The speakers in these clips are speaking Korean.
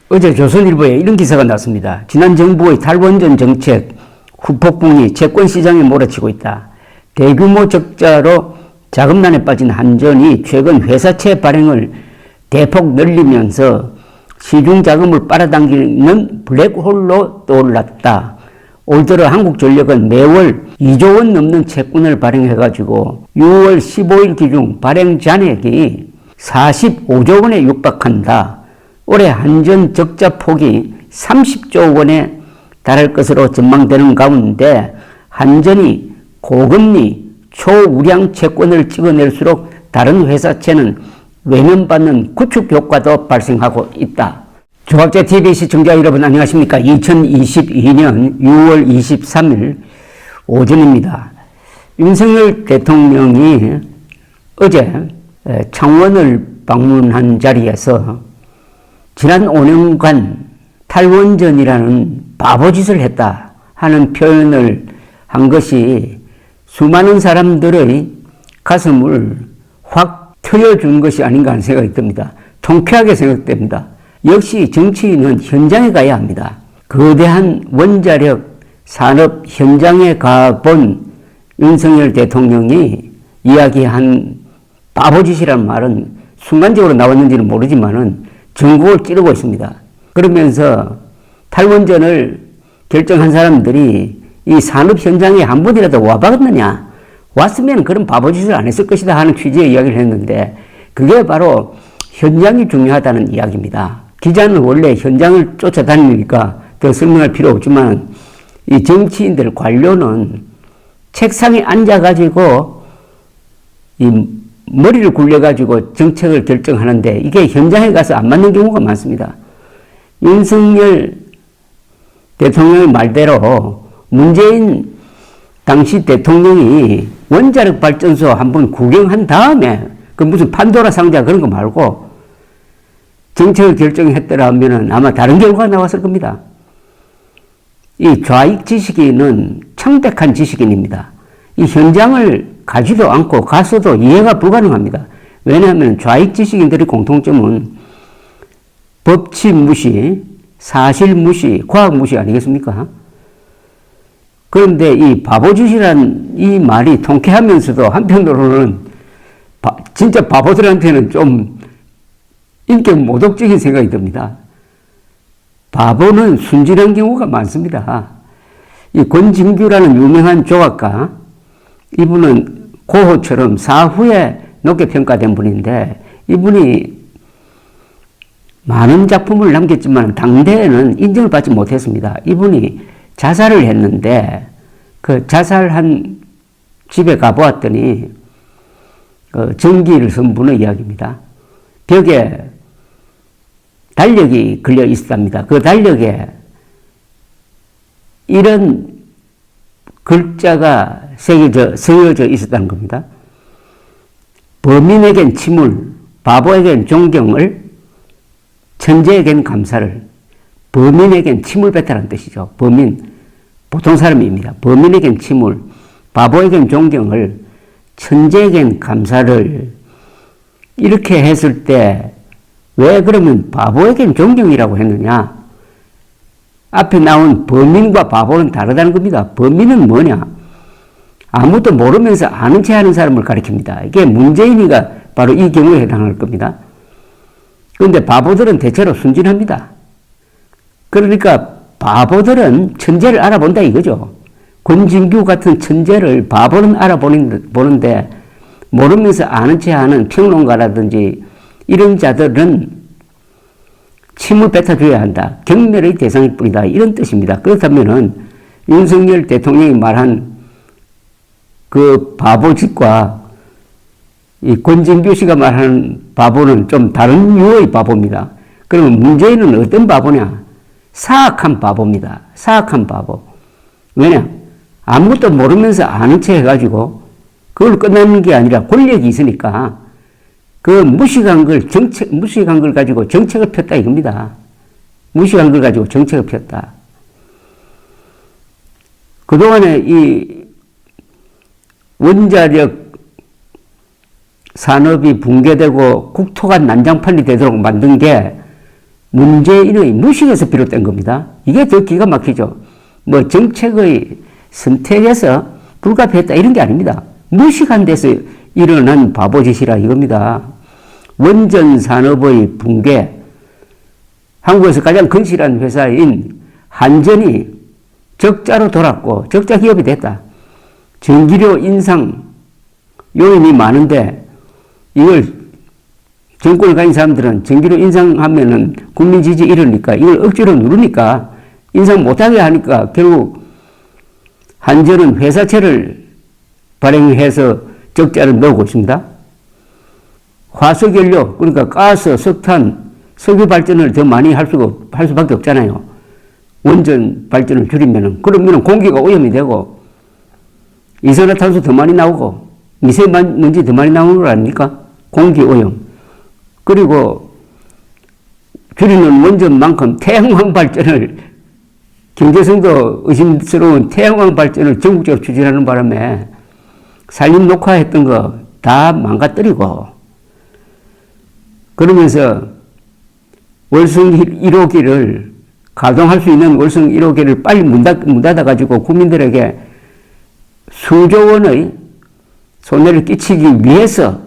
어제 조선일보에 이런 기사가 났습니다. 지난 정부의 탈원전 정책 후폭풍이 채권시장에 몰아치고 있다. 대규모 적자로 자금난에 빠진 한전이 최근 회사채 발행을 대폭 늘리면서 시중 자금을 빨아당기는 블랙홀로 떠올랐다. 올 들어 한국전력은 매월 2조 원 넘는 채권을 발행해가지고 6월 15일 기준 발행 잔액이 45조 원에 육박한다. 올해 한전 적자 폭이 30조 원에 달할 것으로 전망되는 가운데 한전이 고금리 초우량 채권을 찍어낼수록 다른 회사채는 외면받는 구축 효과도 발생하고 있다. 조각제TV 시청자 여러분 안녕하십니까. 2022년 6월 23일 오전입니다. 윤석열 대통령이 어제 창원을 방문한 자리에서 지난 5년간 탈원전이라는 바보짓을 했다 하는 표현을 한 것이 수많은 사람들의 가슴을 확 트여준 것이 아닌가 하는 생각이 듭니다. 통쾌하게 생각됩니다. 역시 정치인은 현장에 가야 합니다. 거대한 원자력 산업 현장에 가본 윤석열 대통령이 이야기한 바보짓이라는 말은 순간적으로 나왔는지는 모르지만은 전국을 찌르고 있습니다. 그러면서 탈원전을 결정한 사람들이 이 산업 현장에 한 번이라도 와봤느냐? 왔으면 그런 바보짓을 안 했을 것이다 하는 취지의 이야기를 했는데 그게 바로 현장이 중요하다는 이야기입니다. 기자는 원래 현장을 쫓아다니니까 더 설명할 필요 없지만 이 정치인들 관료는 책상에 앉아가지고 이 머리를 굴려가지고 정책을 결정하는데 이게 현장에 가서 안 맞는 경우가 많습니다. 윤석열 대통령의 말대로 문재인 당시 대통령이 원자력 발전소 한번 구경한 다음에 그 무슨 판도라 상자 그런 거 말고 정책을 결정했더라 하면은 아마 다른 결과가 나왔을 겁니다. 이 좌익 지식인은 청백한 지식인입니다. 이 현장을 가지도 않고 가서도 이해가 불가능합니다. 왜냐하면 좌익 지식인들의 공통점은 법칙 무시, 사실 무시, 과학 무시 아니겠습니까? 그런데 이 바보짓이란 이 말이 통쾌하면서도 한편으로는 진짜 바보들한테는 좀 인격 모독적인 생각이 듭니다. 바보는 순진한 경우가 많습니다. 이 권진규라는 유명한 조각가, 이분은 고흐처럼 사후에 높게 평가된 분인데 이분이 많은 작품을 남겼지만 당대에는 인정을 받지 못했습니다. 이분이 자살을 했는데 그 자살한 집에 가보았더니 전기를 선부는 이야기입니다. 벽에 달력이 걸려 있었답니다. 그 달력에 이런 글자가 쓰여져 있었다는 겁니다. 범인에겐 침울, 바보에겐 존경을, 천재에겐 감사를. 범인에겐 침을 뱉다는 뜻이죠. 범인, 보통 사람입니다. 범인에겐 침울, 바보에겐 존경을, 천재에겐 감사를. 이렇게 했을 때 왜 그러면 바보에겐 존경이라고 했느냐? 앞에 나온 범인과 바보는 다르다는 겁니다. 범인은 뭐냐? 아무것도 모르면서 아는 체 하는 사람을 가리킵니다. 이게 문재인이가 바로 이 경우에 해당할 겁니다. 그런데 바보들은 대체로 순진합니다. 그러니까 바보들은 천재를 알아본다 이거죠. 권진규 같은 천재를 바보는 알아보는데 모르면서 아는 체 하는 평론가라든지 이런 자들은 침을 뱉어줘야 한다. 경멸의 대상일 뿐이다. 이런 뜻입니다. 그렇다면은 윤석열 대통령이 말한 그 바보짓과 이 권진규 씨가 말하는 바보는 좀 다른 유의 바보입니다. 그러면 문재인은 어떤 바보냐? 사악한 바보입니다. 사악한 바보. 왜냐? 아무것도 모르면서 아는 체 해가지고 그걸 끝나는 게 아니라 권력이 있으니까 그 무식한 걸 가지고 정책을 폈다 이겁니다. 무식한 걸 가지고 정책을 폈다. 그동안에 이 원자력 산업이 붕괴되고 국토가 난장판이 되도록 만든 게 문재인의 무식에서 비롯된 겁니다. 이게 더 기가 막히죠. 뭐 정책의 선택에서 불가피했다 이런 게 아닙니다. 무식한 데서 일어난 바보짓이라 이겁니다. 원전 산업의 붕괴, 한국에서 가장 건실한 회사인 한전이 적자로 돌았고 적자 기업이 됐다. 전기료 인상 요인이 많은데 이걸 정권을 가진 사람들은 전기료 인상하면은 국민 지지 이러니까 이걸 억지로 누르니까 인상 못하게 하니까 결국 한전은 회사채를 발행해서 적자를 넣고 있습니다. 화석연료, 그러니까 가스, 석탄, 석유 발전을 더 많이 할 수밖에 없잖아요. 원전 발전을 줄이면은. 그러면은 공기가 오염이 되고, 이산화탄소 더 많이 나오고, 미세먼지 더 많이 나오는 거 아닙니까? 공기 오염. 그리고 줄이는 원전만큼 태양광 발전을, 경제성도 의심스러운 태양광 발전을 전국적으로 추진하는 바람에 산림 녹화했던 거 다 망가뜨리고, 그러면서 월성 1호기를 가동할 수 있는 월성 1호기를 빨리 문 닫아가지고 국민들에게 수조 원의 손해를 끼치기 위해서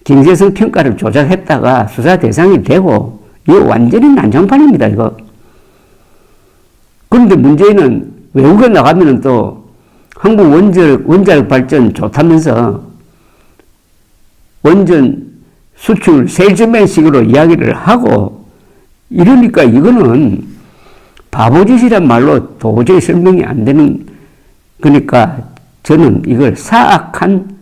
경제성 평가를 조작했다가 수사 대상이 되고, 이거 완전히 난장판입니다, 이거. 그런데 문제는 외국에 나가면은 또 한국 원자력 발전 좋다면서 원전 수출 세일즈맨식으로 이야기를 하고 이러니까 이거는 바보짓이란 말로 도저히 설명이 안 되는, 그러니까 저는 이걸 사악한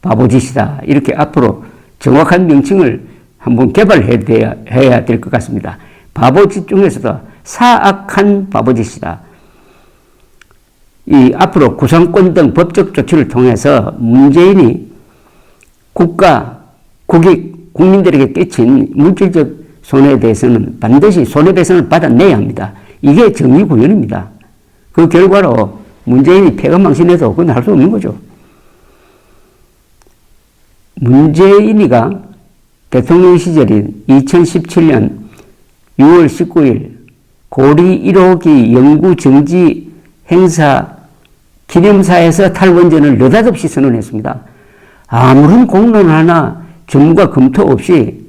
바보짓이다. 이렇게 앞으로 정확한 명칭을 한번 개발해야 될 것 같습니다. 바보짓 중에서도 사악한 바보짓이다. 이 앞으로 구상권 등 법적 조치를 통해서 문재인이 국민들에게 끼친 물질적 손해에 대해서는 반드시 손해배상을 받아내야 합니다. 이게 정의구현입니다. 그 결과로 문재인이 패가망신해도 그건 할 수 없는 거죠. 문재인이가 대통령 시절인 2017년 6월 19일 고리 1호기 영구정지 행사 기념사에서 탈원전을 느닷없이 선언했습니다. 아무런 공론 하나 전문가 검토 없이,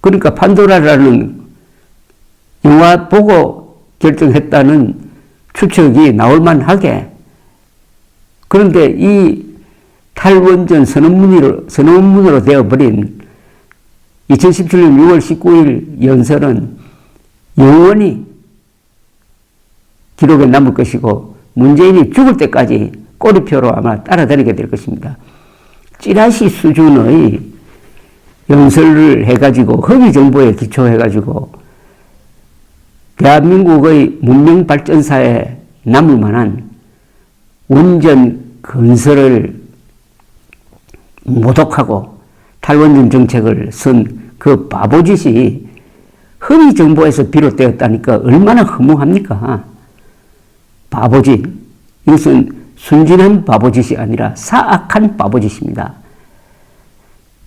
그러니까 판도라라는 영화 보고 결정했다는 추측이 나올 만하게, 그런데 이 탈원전 선언문으로 되어버린 2017년 6월 19일 연설은 영원히 기록에 남을 것이고 문재인이 죽을 때까지 꼬리표로 아마 따라다니게 될 것입니다. 찌라시 수준의 연설을 해가지고 허위 정보에 기초해가지고 대한민국의 문명 발전사에 남을 만한 원전 건설을 모독하고 탈원전 정책을 쓴 그 바보짓이 허위 정보에서 비롯되었다니까 얼마나 허무합니까? 바보짓. 이것은 순진한 바보짓이 아니라 사악한 바보짓입니다.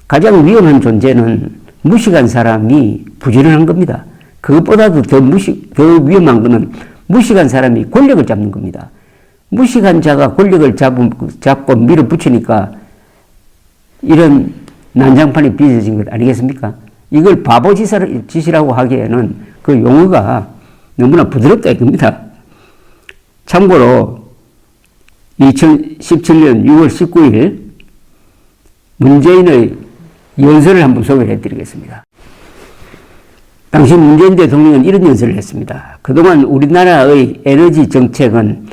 가장 위험한 존재는 무식한 사람이 부지런한 겁니다. 그것보다도 더 위험한 것은 무식한 사람이 권력을 잡는 겁니다. 무식한 자가 권력을 잡고 밀어붙이니까 이런 난장판이 빚어진 것 아니겠습니까? 이걸 바보짓이라고 하기에는 그 용어가 너무나 부드럽다 이겁니다. 참고로 2017년 6월 19일 문재인의 연설을 한번 소개해 드리겠습니다. 당시 문재인 대통령은 이런 연설을 했습니다. 그동안 우리나라의 에너지 정책은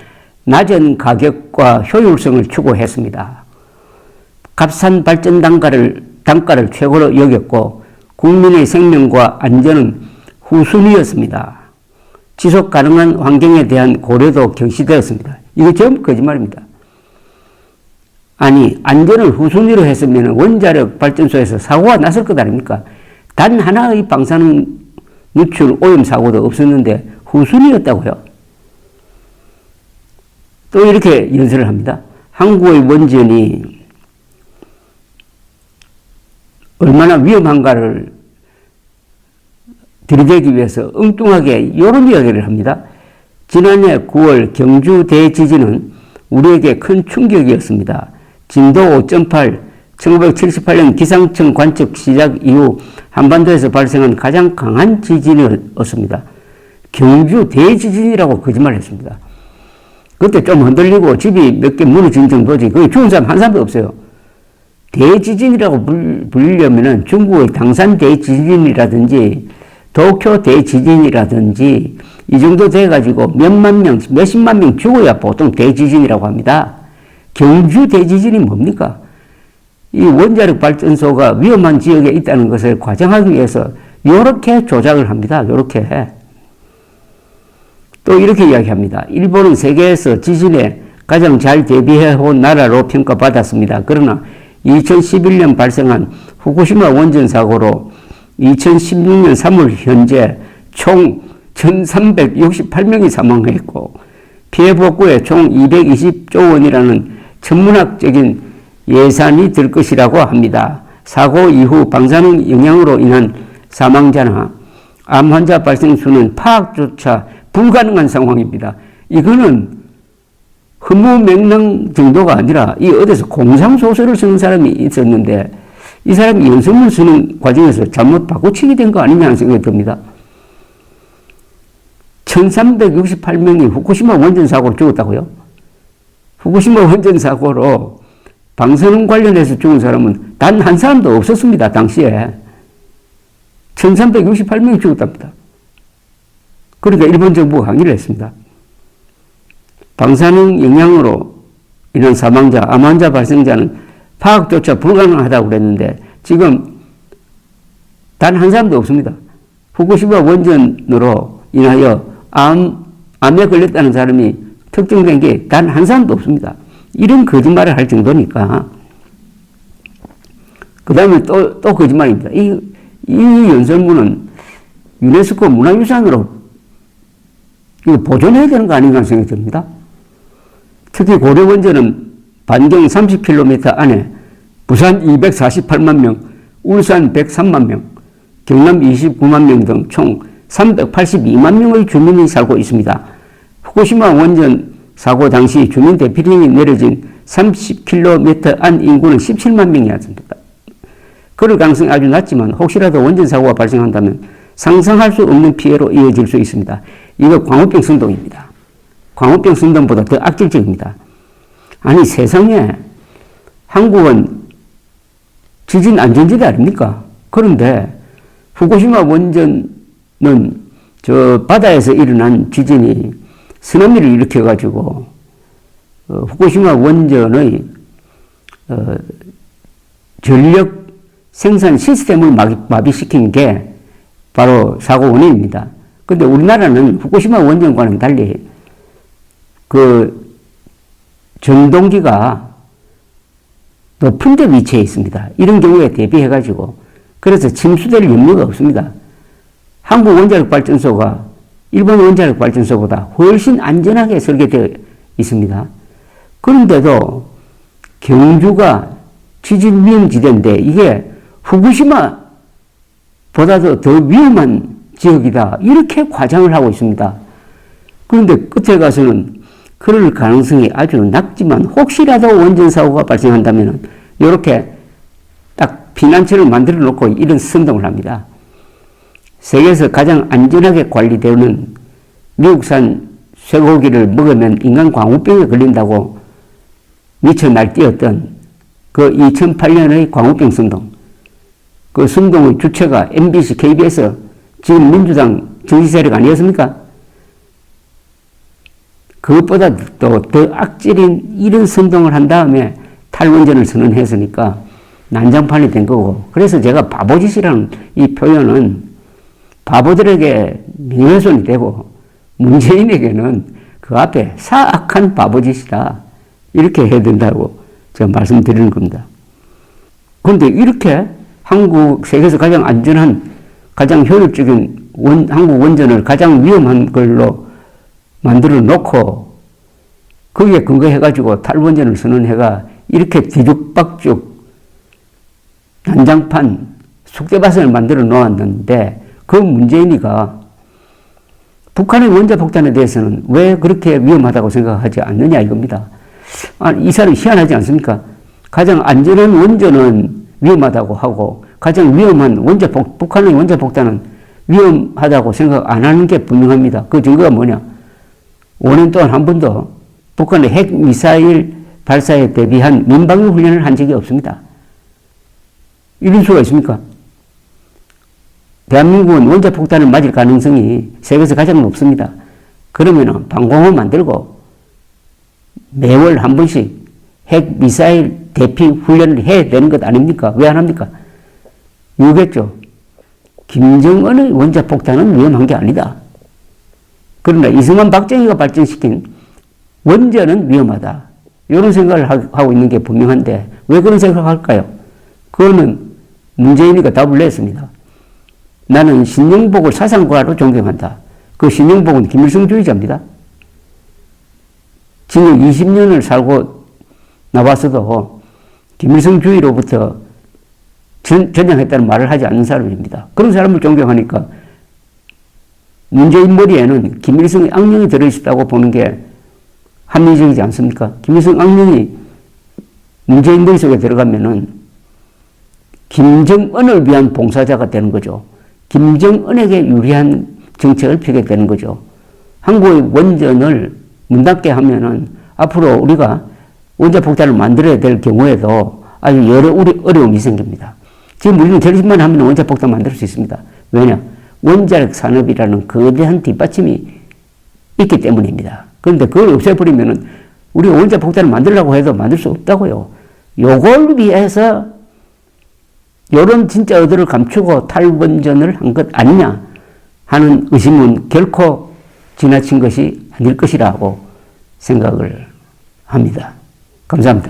낮은 가격과 효율성을 추구했습니다. 값싼 발전 단가를 최고로 여겼고 국민의 생명과 안전은 후순위였습니다. 지속 가능한 환경에 대한 고려도 경시되었습니다. 이거 전부 거짓말입니다. 아니, 안전을 후순위로 했으면 원자력 발전소에서 사고가 났을 것 아닙니까? 단 하나의 방사능 누출 오염 사고도 없었는데 후순위였다고요. 또 이렇게 연설을 합니다. 한국의 원전이 얼마나 위험한가를 들이대기 위해서 엉뚱하게 이런 이야기를 합니다. 지난해 9월 경주 대지진은 우리에게 큰 충격이었습니다. 진도 5.8, 1978년 기상청 관측 시작 이후 한반도에서 발생한 가장 강한 지진이었습니다. 경주 대지진이라고 거짓말을 했습니다. 그때 좀 흔들리고 집이 몇 개 무너진 정도지. 거기 죽은 사람 한 사람도 없어요. 대지진이라고 불리려면은 중국의 당산 대지진이라든지 도쿄 대지진이라든지 이 정도 돼가지고 몇만 명, 몇십만 명 죽어야 보통 대지진이라고 합니다. 경주 대지진이 뭡니까? 이 원자력 발전소가 위험한 지역에 있다는 것을 과장하기 위해서 이렇게 조작을 합니다. 이렇게. 또 이렇게 이야기합니다. 일본은 세계에서 지진에 가장 잘 대비해온 나라로 평가받았습니다. 그러나 2011년 발생한 후쿠시마 원전 사고로 2016년 3월 현재 총 1368명이 사망했고 피해 복구에 총 220조 원이라는 천문학적인 예산이 들 것이라고 합니다. 사고 이후 방사능 영향으로 인한 사망자나 암 환자 발생 수는 파악조차 불가능한 상황입니다. 이거는 허무맹랑 정도가 아니라 이 어디서 공상소설을 쓰는 사람이 있었는데 이 사람이 연설문 쓰는 과정에서 잘못 바꾸치기 된 거 아니냐 하는 생각이 듭니다. 1368명이 후쿠시마 원전 사고로 죽었다고요? 후쿠시마 원전 사고로 방사능 관련해서 죽은 사람은 단 한 사람도 없었습니다. 당시에. 1368명이 죽었답니다. 그러니까 일본 정부가 항의를 했습니다. 방사능 영향으로 인한 사망자, 암 환자 발생자는 파악조차 불가능하다고 그랬는데 지금 단 한 사람도 없습니다. 후쿠시마 원전으로 인하여 암에 걸렸다는 사람이 특정된 게 단 한 사람도 없습니다. 이런 거짓말을 할 정도니까. 그 다음에 또 거짓말입니다. 이 연설문은 유네스코 문화유산으로 보존해야 되는 거 아닌가 생각이 듭니다. 특히 고려원전은 반경 30km 안에 부산 248만 명, 울산 103만 명, 경남 29만 명 등 총 382만 명의 주민이 살고 있습니다. 후쿠시마 원전 사고 당시 주민 대피령이 내려진 30km 안 인구는 17만 명이었습니다. 그럴 가능성이 아주 낮지만 혹시라도 원전 사고가 발생한다면 상상할 수 없는 피해로 이어질 수 있습니다. 이거 광우병 선동입니다. 광우병 선동보다 더 악질적입니다. 아니 세상에 한국은 지진 안전지대 아닙니까? 그런데 후쿠시마 원전은 저 바다에서 일어난 지진이 쓰나미를 일으켜가지고 후쿠시마 원전의 전력 생산 시스템을 마비시킨 게 바로 사고 원인입니다. 그런데 우리나라는 후쿠시마 원전과는 달리 그 전동기가 높은 데 위치해 있습니다. 이런 경우에 대비해가지고 그래서 침수될 염려가 없습니다. 한국 원자력 발전소가 일본 원자력 발전소보다 훨씬 안전하게 설계되어 있습니다. 그런데도 경주가 지진 위험지대인데 이게 후쿠시마보다도 더 위험한 지역이다. 이렇게 과장을 하고 있습니다. 그런데 끝에 가서는 그럴 가능성이 아주 낮지만 혹시라도 원전 사고가 발생한다면 이렇게 딱 피난처를 만들어 놓고 이런 선동을 합니다. 세계에서 가장 안전하게 관리되는 미국산 쇠고기를 먹으면 인간 광우병에 걸린다고 미쳐 날뛰었던 그 2008년의 광우병 선동. 그 선동의 주체가 MBC, KBS, 지금 민주당 정치 세력 아니었습니까? 그것보다 또 더 악질인 이런 선동을 한 다음에 탈원전을 선언했으니까 난장판이 된 거고. 그래서 제가 바보짓이라는 이 표현은 바보들에게 명예훼손이 되고 문재인에게는 그 앞에 사악한 바보짓이다. 이렇게 해야 된다고 제가 말씀드리는 겁니다. 그런데 이렇게 한국 세계에서 가장 안전한, 가장 효율적인 한국 원전을 가장 위험한 걸로 만들어 놓고 거기에 근거해가지고 탈원전을 선언해가 이렇게 뒤죽박죽 난장판, 쑥대밭을 만들어 놓았는데 그 문재인이가 북한의 원자폭탄에 대해서는 왜 그렇게 위험하다고 생각하지 않느냐 이겁니다. 이 사람이 희한하지 않습니까? 가장 안전한 원전은 위험하다고 하고 가장 위험한 북한의 원자폭탄은 위험하다고 생각 안 하는 게 분명합니다. 그 증거가 뭐냐? 5년 동안 한 번도 북한의 핵미사일 발사에 대비한 민방위 훈련을 한 적이 없습니다. 이럴 수가 있습니까? 대한민국은 원자폭탄을 맞을 가능성이 세계에서 가장 높습니다. 그러면 방공호 만들고 매월 한 번씩 핵미사일 대피 훈련을 해야 되는 것 아닙니까? 왜 안 합니까? 이거겠죠. 김정은의 원자폭탄은 위험한 게 아니다. 그러나 이승만 박정희가 발전시킨 원전은 위험하다. 이런 생각을 하고 있는 게 분명한데 왜 그런 생각을 할까요? 그거는 문재인이가 답을 냈습니다. 나는 신영복을 사상가로 존경한다. 그 신영복은 김일성주의자입니다. 징역 20년을 살고 나왔어도 김일성주의로부터 전향했다는 말을 하지 않는 사람입니다. 그런 사람을 존경하니까 문재인 머리에는 김일성의 악령이 들어있다고 보는 게 합리적이지 않습니까? 김일성 악령이 문재인 머릿속에 들어가면은 김정은을 위한 봉사자가 되는 거죠. 김정은에게 유리한 정책을 펴게 되는 거죠. 한국의 원전을 문 닫게 하면은 앞으로 우리가 원자폭탄을 만들어야 될 경우에도 아주 여러 어려움이 생깁니다. 지금 우리는 결심만 하면 원자폭탄 만들 수 있습니다. 왜냐? 원자력 산업이라는 거대한 뒷받침이 있기 때문입니다. 그런데 그걸 없애버리면은 우리가 원자폭탄을 만들려고 해도 만들 수 없다고요. 요걸 위해서 요런 진짜 의도를 감추고 탈원전을 한 것 아니냐 하는 의심은 결코 지나친 것이 아닐 것이라고 생각을 합니다. 감사합니다.